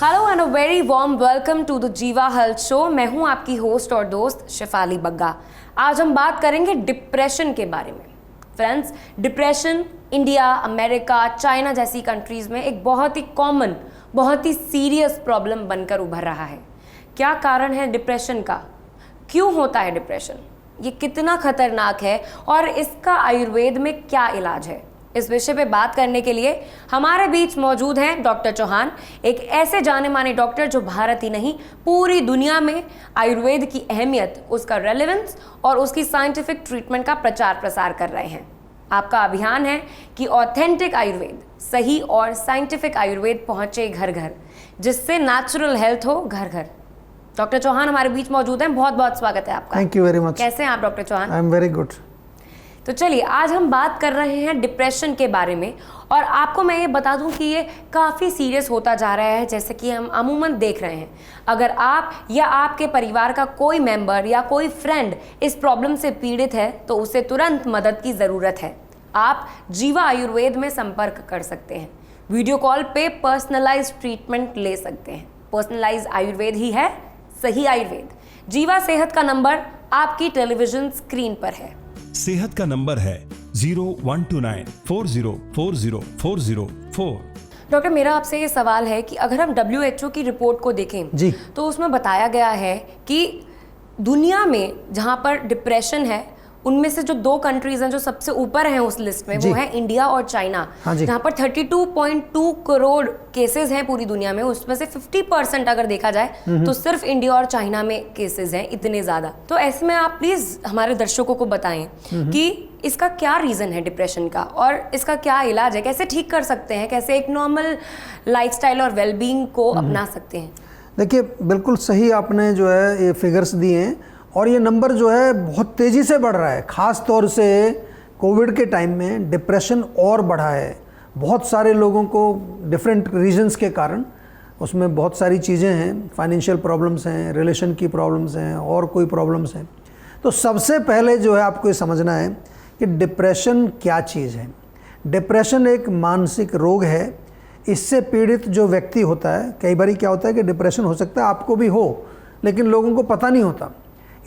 Hello and a very warm welcome to the Jiva health show. मैं हूं आपकी host और दोस्त शेफाली बग्गा। आज हम बात करेंगे डिप्रेशन के बारे में। Friends, depression India, America, China जैसी कंट्रीज़ में एक बहुत ही कॉमन, बहुत ही सीरियस प्रॉब्लम बनकर उभर रहा है। क्या कारण है डिप्रेशन का? क्यों होता है डिप्रेशन? ये कितना खतरनाक है और इसका आयुर्वेद में क्या इलाज है? इस विषय पे बात करने के लिए हमारे बीच मौजूद हैं डॉक्टर चौहान, एक ऐसे जाने माने डॉक्टर जो भारत ही नहीं पूरी दुनिया में आयुर्वेद की अहमियत, उसका रेलेवेंस और उसकी साइंटिफिक ट्रीटमेंट का प्रचार प्रसार कर रहे हैं। आपका अभियान है कि ऑथेंटिक आयुर्वेद, सही और साइंटिफिक आयुर्वेद पहुंचे घर घर, जिससे नेचुरल हेल्थ हो घर घर। डॉक्टर चौहान हमारे बीच मौजूद हैं, बहुत बहुत स्वागत है आपका। Thank you very much. कैसे हैं आप doctor Chauhan? I am very good. तो चलिए, आज हम बात कर रहे हैं डिप्रेशन के बारे में। और आपको मैं ये बता दूं कि ये काफ़ी सीरियस होता जा रहा है, जैसे कि हम अमूमन देख रहे हैं। अगर आप या आपके परिवार का कोई मेंबर या कोई फ्रेंड इस प्रॉब्लम से पीड़ित है तो उसे तुरंत मदद की ज़रूरत है। आप जीवा आयुर्वेद में संपर्क कर सकते हैं। वीडियो कॉल पे पर्सनलाइज ट्रीटमेंट ले सकते हैं। पर्सनलाइज आयुर्वेद ही है सही आयुर्वेद। जीवा सेहत का नंबर आपकी टेलीविजन स्क्रीन पर है। सेहत का नंबर है 012940404004। डॉक्टर, मेरा आपसे ये सवाल है कि अगर हम WHO की रिपोर्ट को देखें जी, तो उसमें बताया गया है कि दुनिया में जहाँ पर डिप्रेशन है, उनमें से जो 2 कंट्रीज हैं जो सबसे ऊपर हैं उस लिस्ट में, वो है इंडिया और चाइना। हाँ जी। जहाँ पर 32.2 करोड़ केसेस हैं पूरी दुनिया में, उसमें से 50% अगर देखा जाए तो सिर्फ इंडिया और चाइना में केसेस हैं, इतने ज़्यादा। तो ऐसे में आप प्लीज़ हमारे दर्शकों को बताएं कि इसका क्या रीज़न है डिप्रेशन का और इसका क्या इलाज है, कैसे ठीक कर सकते हैं, कैसे एक नॉर्मल लाइफस्टाइल और वेलबींग को अपना सकते हैं। देखिए बिल्कुल सही आपने जो है ये फिगर्स दिए हैं और ये नंबर जो है बहुत तेज़ी से बढ़ रहा है। ख़ास तौर से कोविड के टाइम में डिप्रेशन और बढ़ा है। बहुत सारे लोगों को डिफरेंट रीजंस के कारण, उसमें बहुत सारी चीज़ें हैं, फाइनेंशियल प्रॉब्लम्स हैं, रिलेशन की प्रॉब्लम्स हैं और कोई प्रॉब्लम्स हैं। तो सबसे पहले जो है आपको ये समझना है कि डिप्रेशन क्या चीज़ है। डिप्रेशन एक मानसिक रोग है। इससे पीड़ित जो व्यक्ति होता है, कई बार क्या होता है कि डिप्रेशन हो सकता है आपको भी हो, लेकिन लोगों को पता नहीं होता।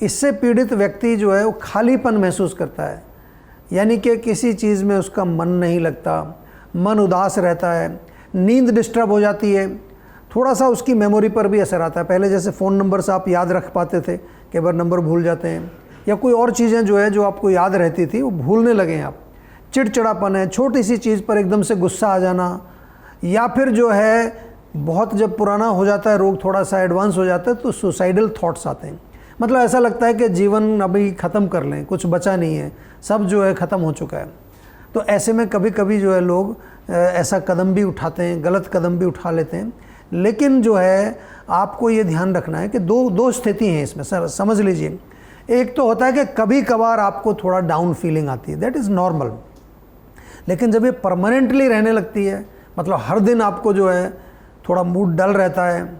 इससे पीड़ित व्यक्ति जो है वो खालीपन महसूस करता है, यानी कि किसी चीज़ में उसका मन नहीं लगता, मन उदास रहता है, नींद डिस्टर्ब हो जाती है, थोड़ा सा उसकी मेमोरी पर भी असर आता है। पहले जैसे फ़ोन नंबर से आप याद रख पाते थे, कई बार नंबर भूल जाते हैं, या कोई और चीज़ें जो है जो आपको याद रहती थी वो भूलने लगे हैं आप। चिड़चिड़ापन है, छोटी सी चीज़ पर एकदम से गुस्सा आ जाना, या फिर जो है बहुत जब पुराना हो जाता है रोग, थोड़ा सा एडवांस हो जाता है तो सुसाइडल थॉट्स आते हैं। मतलब ऐसा लगता है कि जीवन अभी ख़त्म कर लें, कुछ बचा नहीं है, सब जो है ख़त्म हो चुका है। तो ऐसे में कभी कभी जो है लोग ऐसा कदम भी उठाते हैं, गलत कदम भी उठा लेते हैं। लेकिन जो है आपको ये ध्यान रखना है कि दो स्थिति हैं इसमें, सर समझ लीजिए। एक तो होता है कि कभी कभार आपको थोड़ा डाउन फीलिंग आती है, दैट इज़ नॉर्मल। लेकिन जब ये परमानेंटली रहने लगती है, मतलब हर दिन आपको जो है थोड़ा मूड डल रहता है,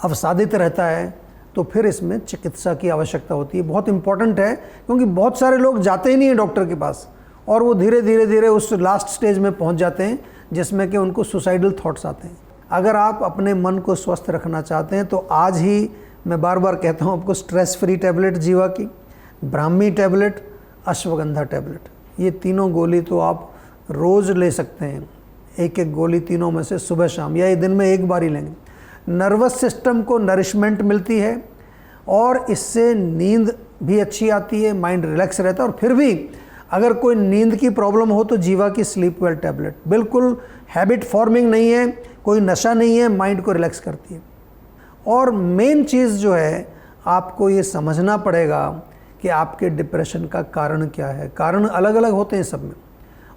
अवसादित रहता है, तो फिर इसमें चिकित्सा की आवश्यकता होती है। बहुत इंपॉर्टेंट है, क्योंकि बहुत सारे लोग जाते ही नहीं हैं डॉक्टर के पास और वो धीरे धीरे उस लास्ट स्टेज में पहुंच जाते हैं जिसमें कि उनको सुसाइडल थॉट्स आते हैं। अगर आप अपने मन को स्वस्थ रखना चाहते हैं तो आज ही मैं बार बार कहता हूँ आपको स्ट्रेस फ्री टैबलेट जीवा की, ब्राह्मी टैबलेट, अश्वगंधा टैबलेट, ये तीनों गोली तो आप रोज़ ले सकते हैं। एक गोली तीनों में से सुबह शाम, या ये दिन में एक बार ही लेंगे। नर्वस सिस्टम को नरिशमेंट मिलती है और इससे नींद भी अच्छी आती है, माइंड रिलैक्स रहता है। और फिर भी अगर कोई नींद की प्रॉब्लम हो तो जीवा की स्लीप वेल टैबलेट बिल्कुल हैबिट फॉर्मिंग नहीं है, कोई नशा नहीं है, माइंड को रिलैक्स करती है। और मेन चीज़ जो है आपको ये समझना पड़ेगा कि आपके डिप्रेशन का कारण क्या है। कारण अलग अलग होते हैं सब में,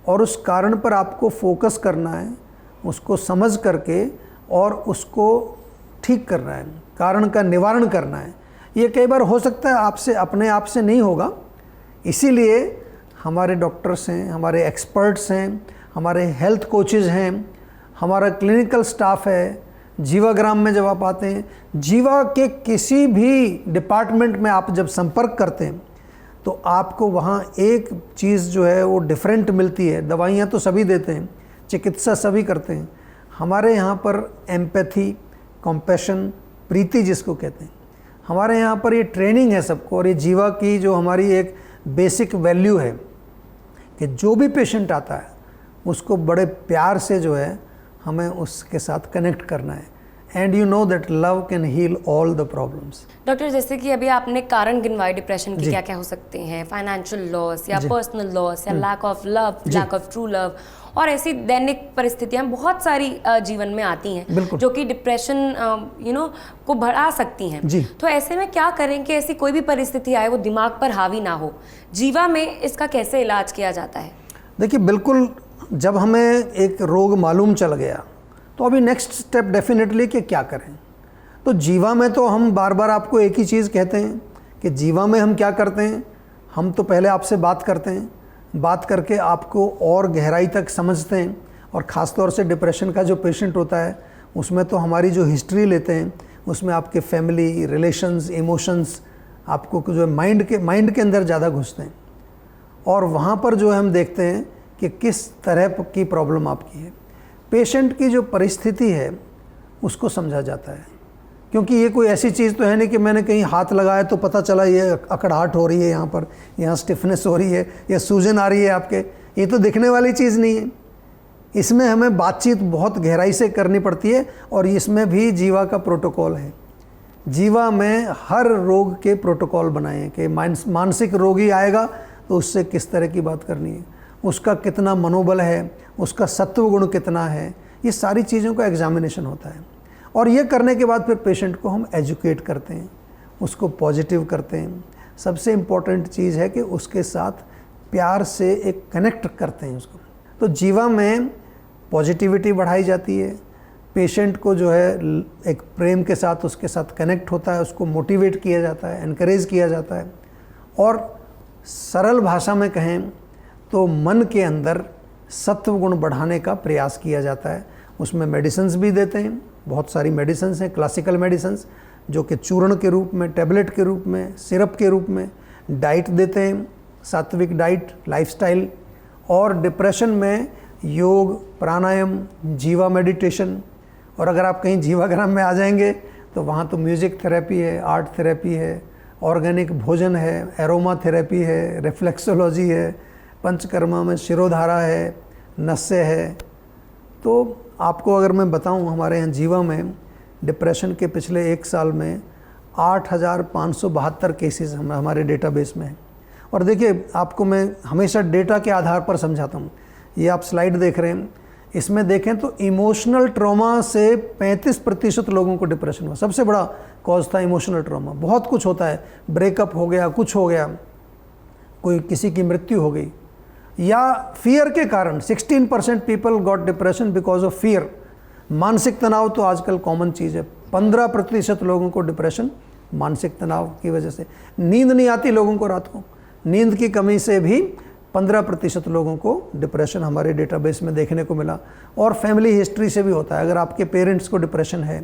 और उस कारण पर आपको फोकस करना है, उसको समझ करके और उसको ठीक करना है, कारण का निवारण करना है। ये कई बार हो सकता है आपसे अपने आप से नहीं होगा, इसीलिए हमारे डॉक्टर्स हैं, हमारे एक्सपर्ट्स हैं, हमारे हेल्थ कोचेज़ हैं, हमारा क्लिनिकल स्टाफ है। जीवाग्राम में जब आप आते हैं, जीवा के किसी भी डिपार्टमेंट में आप जब संपर्क करते हैं तो आपको वहाँ एक चीज़ जो है वो डिफरेंट मिलती है। दवाइयाँ तो सभी देते हैं, चिकित्सा सभी करते हैं, हमारे यहाँ पर एम्पैथी, कंपैशन, प्रीति जिसको कहते हैं। हमारे यहाँ पर ये ट्रेनिंग है सबको, और ये जीवा की जो हमारी एक बेसिक वैल्यू है कि जो भी पेशेंट आता है उसको बड़े प्यार से जो है हमें उसके साथ कनेक्ट करना है। And you know that love can heal all the problems. Doctor, जैसे कि अभी आपने कारण गिनवाए डिप्रेशन के, क्या क्या हो सकते हैं, फाइनेंशियल लॉस या पर्सनल लॉस या lack of love, lack of true love, और ऐसी दैनिक परिस्थितियां बहुत सारी जीवन में आती हैं जो कि डिप्रेशन को बढ़ा सकती हैं। तो ऐसे में क्या करें कि ऐसी कोई भी परिस्थिति आए वो दिमाग पर हावी ना हो? जीवा में इसका कैसे इलाज किया जाता है? देखिए, बिल्कुल जब हमें एक रोग मालूम चल गया तो अभी नेक्स्ट स्टेप डेफिनेटली कि क्या करें। तो जीवा में तो हम बार बार आपको एक ही चीज़ कहते हैं कि जीवा में हम क्या करते हैं, हम तो पहले आपसे बात करते हैं, बात करके आपको और गहराई तक समझते हैं। और ख़ास तौर से डिप्रेशन का जो पेशेंट होता है उसमें तो हमारी जो हिस्ट्री लेते हैं उसमें आपके फैमिली, रिलेशंस, इमोशंस आपको जो माइंड के अंदर ज़्यादा घुसते हैं, और वहाँ पर जो है हम देखते हैं कि किस तरह की प्रॉब्लम आपकी है। पेशेंट की जो परिस्थिति है उसको समझा जाता है, क्योंकि ये कोई ऐसी चीज़ तो है नहीं कि मैंने कहीं हाथ लगाया तो पता चला ये अकड़ाहट हो रही है, यहाँ पर यहाँ स्टिफनेस हो रही है या सूजन आ रही है आपके। ये तो दिखने वाली चीज़ नहीं है। इसमें हमें बातचीत बहुत गहराई से करनी पड़ती है, और इसमें भी जीवा का प्रोटोकॉल है। जीवा में हर रोग के प्रोटोकॉल बनाए हैं कि मानसिक रोगी आएगा तो उससे किस तरह की बात करनी है, उसका कितना मनोबल है, उसका सत्व गुण कितना है, ये सारी चीज़ों का एग्जामिनेशन होता है। और ये करने के बाद फिर पेशेंट को हम एजुकेट करते हैं, उसको पॉजिटिव करते हैं। सबसे इम्पॉर्टेंट चीज़ है कि उसके साथ प्यार से एक कनेक्ट करते हैं उसको। तो जीवा में पॉजिटिविटी बढ़ाई जाती है, पेशेंट को जो है एक प्रेम के साथ उसके साथ कनेक्ट होता है, उसको मोटिवेट किया जाता है, एनकरेज किया जाता है। और सरल भाषा में कहें तो मन के अंदर सत्व गुण बढ़ाने का प्रयास किया जाता है। उसमें मेडिसिन्स भी देते हैं, बहुत सारी मेडिसिन्स हैं, क्लासिकल मेडिसिन्स जो कि चूर्ण के रूप में, टैबलेट के रूप में, सिरप के रूप में, डाइट देते हैं, सात्विक डाइट, लाइफस्टाइल। और डिप्रेशन में योग, प्राणायाम, जीवा मेडिटेशन, और अगर आप कहीं जीवाग्राम में आ जाएंगे तो वहाँ तो म्यूज़िक थेरेपी है, आर्ट थेरेपी है, ऑर्गेनिक भोजन है, एरोमा थेरेपी है, रिफ्लेक्सोलॉजी है, पंचकर्मा में शिरोधारा है, नस्से है। तो आपको अगर मैं बताऊं, हमारे यहाँ जीवा में डिप्रेशन के पिछले 1 साल में 8,572 केसेस हमारे डेटाबेस में हैं। और देखिए, आपको मैं हमेशा डेटा के आधार पर समझाता हूँ। ये आप स्लाइड देख रहे हैं, इसमें देखें तो इमोशनल ट्रॉमा से 35% लोगों को डिप्रेशन हुआ। सबसे बड़ा कॉज था इमोशनल ट्रॉमा। बहुत कुछ होता है, ब्रेकअप हो गया, कुछ हो गया, कोई किसी की मृत्यु हो गई, या फियर के कारण 16% people got depression because of fear. मानसिक तनाव तो आजकल कॉमन चीज़ है। 15% लोगों को डिप्रेशन मानसिक तनाव की वजह से। नींद नहीं आती लोगों को रात को, नींद की कमी से भी 15% लोगों को डिप्रेशन हमारे डेटाबेस में देखने को मिला। और फैमिली हिस्ट्री से भी होता है, अगर आपके पेरेंट्स को डिप्रेशन है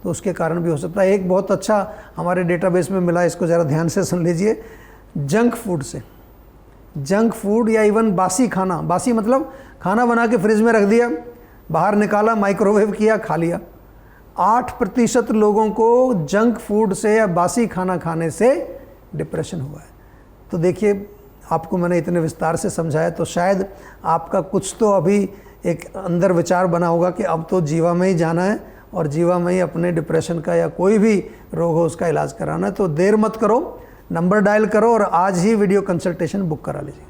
तो उसके कारण भी हो सकता है। एक बहुत अच्छा हमारे डेटाबेस में मिला, इसको ज़रा ध्यान से सुन लीजिए। जंक फूड से, जंक फूड या इवन बासी खाना, बासी मतलब खाना बना के फ्रिज में रख दिया, बाहर निकाला, माइक्रोवेव किया, खा लिया। 8% लोगों को जंक फूड से या बासी खाना खाने से डिप्रेशन हुआ है। तो देखिए, आपको मैंने इतने विस्तार से समझाया तो शायद आपका कुछ तो अभी एक अंदर विचार बना होगा कि अब तो जीवा में ही जाना है और जीवा में ही अपने डिप्रेशन का या कोई भी रोग हो उसका इलाज कराना है। तो देर मत करो, नंबर डायल करो और आज ही वीडियो कंसल्टेशन बुक करा लीजिए।